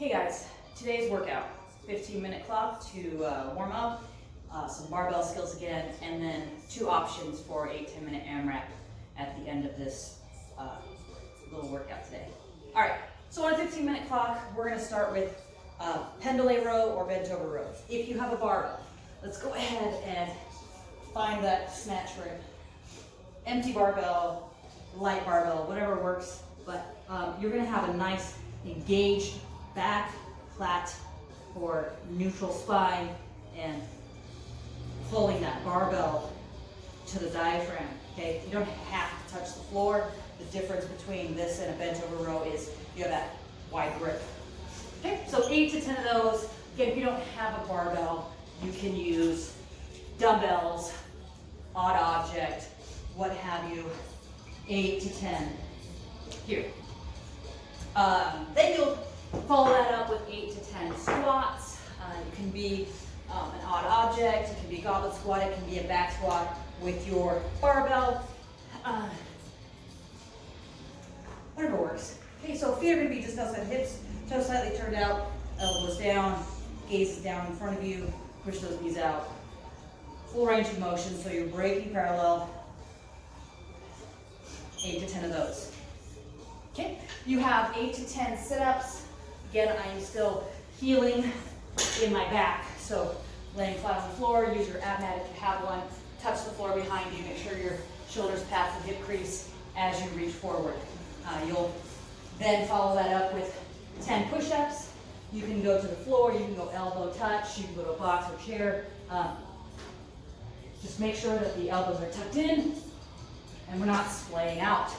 Hey guys, today's workout, 15-minute clock to warm up, some barbell skills again, and then 2 options for a 10-minute AMRAP at the end of this little workout today. All right, so on a 15-minute clock, we're gonna start with pendulum row or bent over row. If you have a barbell, let's go ahead and find that snatch grip. Empty barbell, light barbell, whatever works, but you're gonna have a nice engaged back, flat, or neutral spine, and pulling that barbell to the diaphragm, okay? You don't have to touch the floor. The difference between this and a bent over row is you have that wide grip. Okay, so 8 to 10 of those. Again, if you don't have a barbell, you can use dumbbells, odd object, what have you, 8 to 10 here. Then you'll follow that up with 8 to 10 squats. It can be an odd object, it can be a goblet squat, it can be a back squat with your barbell. Whatever works. Okay, so feet are going to be just outside the hips, toes slightly turned out, elbows down, gaze is down in front of you, push those knees out. Full range of motion, so you're breaking parallel. 8 to 10 of those. Okay, you have 8 to 10 sit-ups. Again, I am still healing in my back, so laying flat on the floor, use your ab mat if you have one, touch the floor behind you, make sure your shoulders pass the hip crease as you reach forward. You'll then follow that up with 10 push-ups. You can go to the floor, you can go elbow touch, you can go to a box or chair. Just make sure that the elbows are tucked in and we're not splaying out.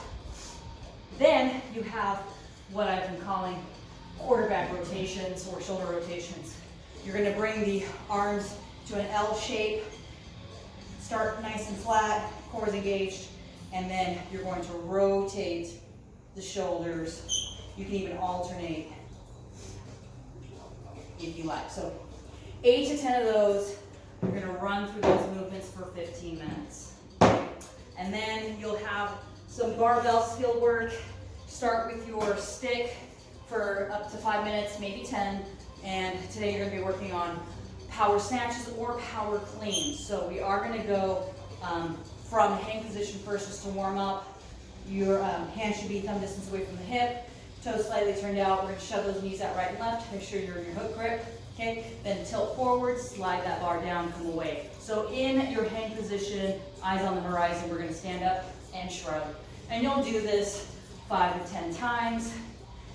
Then you have what I've been calling quarterback rotations or shoulder rotations. You're going to bring the arms to an L shape, start nice and flat, core is engaged, and then you're going to rotate the shoulders. You can even alternate if you like. So 8 to 10 of those. You're going to run through those movements for 15 minutes. And then you'll have some barbell skill work. Start with your stick for up to 5 minutes, maybe 10. And today you're going to be working on power snatches or power cleans. So we are going to go from hang position first just to warm up. Your hands should be thumb distance away from the hip. Toes slightly turned out. We're going to shove those knees out right and left. Make sure you're in your hook grip. Okay, then tilt forward, slide that bar down, come away. So in your hang position, eyes on the horizon, we're going to stand up and shrug. And you'll do this 5 to 10 times,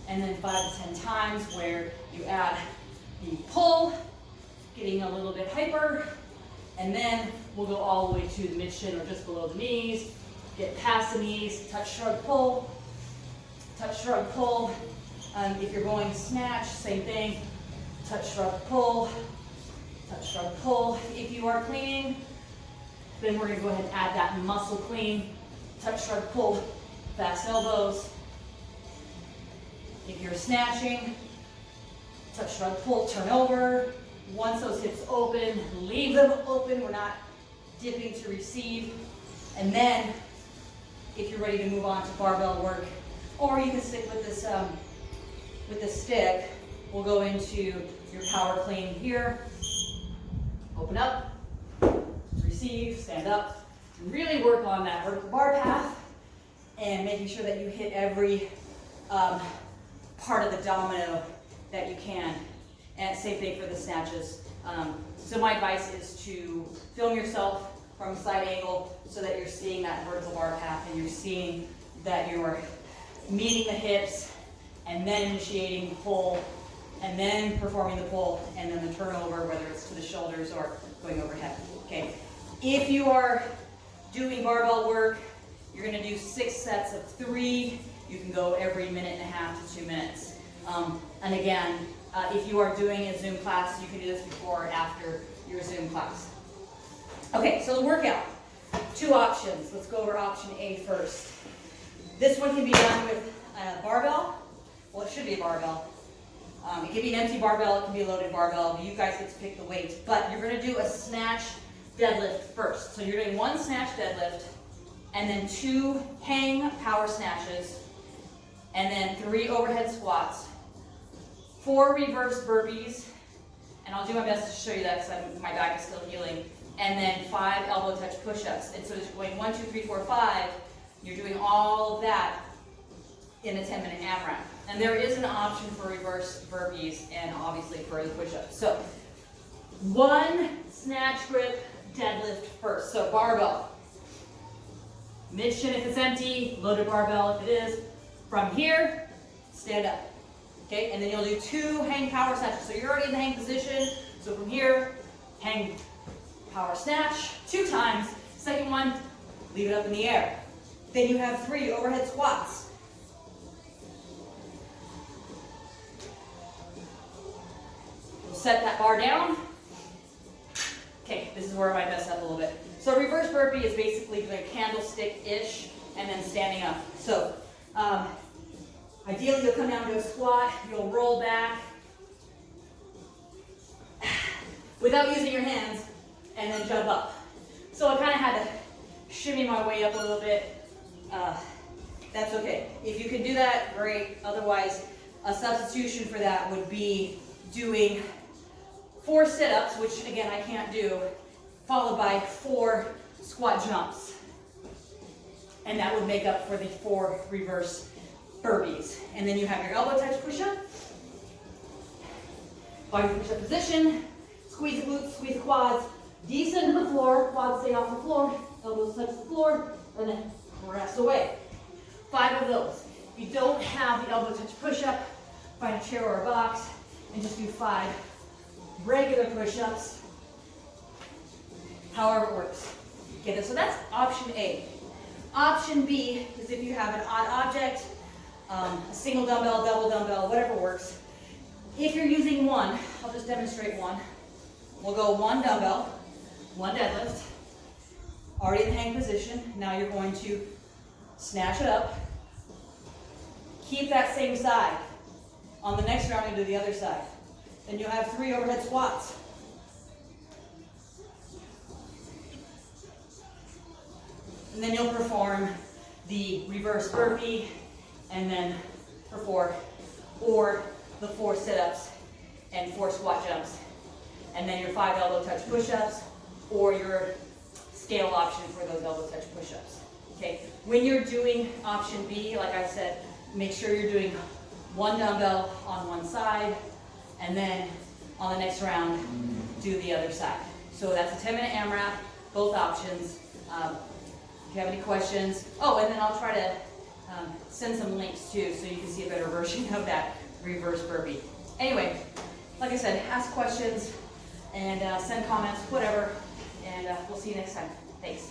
and then 5 to 10 times where you add the pull, getting a little bit hyper, and then we'll go all the way to the mid shin or just below the knees, get past the knees, touch, shrug, pull, touch, shrug, pull. If you're going snatch, same thing. Touch, shrug, pull, touch, shrug, pull. If you are cleaning, then we're going to go ahead and add that muscle clean. Touch, shrug, pull, fast elbows. If you're snatching, touch, shrug, pull, turn over. Once those hips open, leave them open. We're not dipping to receive. And then, if you're ready to move on to barbell work, or you can stick with this stick, we'll go into your power clean here. Open up, receive, stand up. Really work on that vertical bar path and making sure that you hit every part of the domino that you can. And same thing for the snatches. So my advice is to film yourself from a side angle so that you're seeing that vertical bar path and you're seeing that you're meeting the hips and then initiating the pull, and then performing the pull, and then the turnover, whether it's to the shoulders or going overhead. Okay. If you are doing barbell work, you're going to do 6 sets of 3. You can go every 1.5 to 2 minutes. And again, if you are doing a Zoom class, you can do this before or after your Zoom class. Okay, so the workout. 2 options. Let's go over option A first. This one can be done with a barbell. Well, it should be a barbell. It can be an empty barbell, it can be a loaded barbell. You guys get to pick the weight. But you're going to do a snatch deadlift first. So you're doing 1 snatch deadlift, and then 2 hang power snatches, and then 3 overhead squats, 4 reverse burpees, and I'll do my best to show you that because my back is still healing, and then 5 elbow touch push-ups. And so it's going 1, 2, 3, 4, 5. You're doing all of that in a 10-minute AMRAP. And there is an option for reverse burpees and obviously for the push-ups. So 1 snatch grip deadlift first. So barbell. Mid shin if it's empty, loaded barbell if it is. From here, stand up. Okay, and then you'll do 2 hang power snatches. So you're already in the hang position. So from here, hang power snatch 2 times. Second one, leave it up in the air. Then you have 3 overhead squats. You'll set that bar down. Okay, this is where I might mess up a little bit. So reverse burpee is basically doing a candlestick-ish and then standing up. So ideally you'll come down to a squat, you'll roll back without using your hands and then jump up. So I kind of had to shimmy my way up a little bit. That's okay. If you can do that, great. Otherwise, a substitution for that would be doing 4 sit-ups, which again I can't do, followed by 4 squat jumps. And that would make up for the 4 reverse burpees. And then you have your elbow touch push-up. Body push-up position. Squeeze the glutes, squeeze the quads. Descend to the floor, quads stay off the floor, elbows touch the floor, and then rest away. 5 of those. If you don't have the elbow touch push-up, find a chair or a box and just do 5 regular push-ups, however it works. Okay, so that's option A. Option B is if you have an odd object, a single dumbbell, double dumbbell, whatever works. If you're using one, I'll just demonstrate one. We'll go 1 dumbbell, 1 deadlift, already in the hang position. Now you're going to snatch it up. Keep that same side. On the next round, you do the other side. Then you'll have 3 overhead squats. And then you'll perform the reverse burpee and then perform or the 4 sit-ups and 4 squat jumps. And then your 5 elbow touch push-ups or your scale option for those elbow touch push-ups. Okay, when you're doing option B, like I said, make sure you're doing 1 dumbbell on one side, and then on the next round, do the other side. So that's a 10-minute AMRAP, both options. If you have any questions, oh, and then I'll try to send some links too, so you can see a better version of that reverse burpee. Anyway, like I said, ask questions and send comments, whatever, and we'll see you next time. Thanks.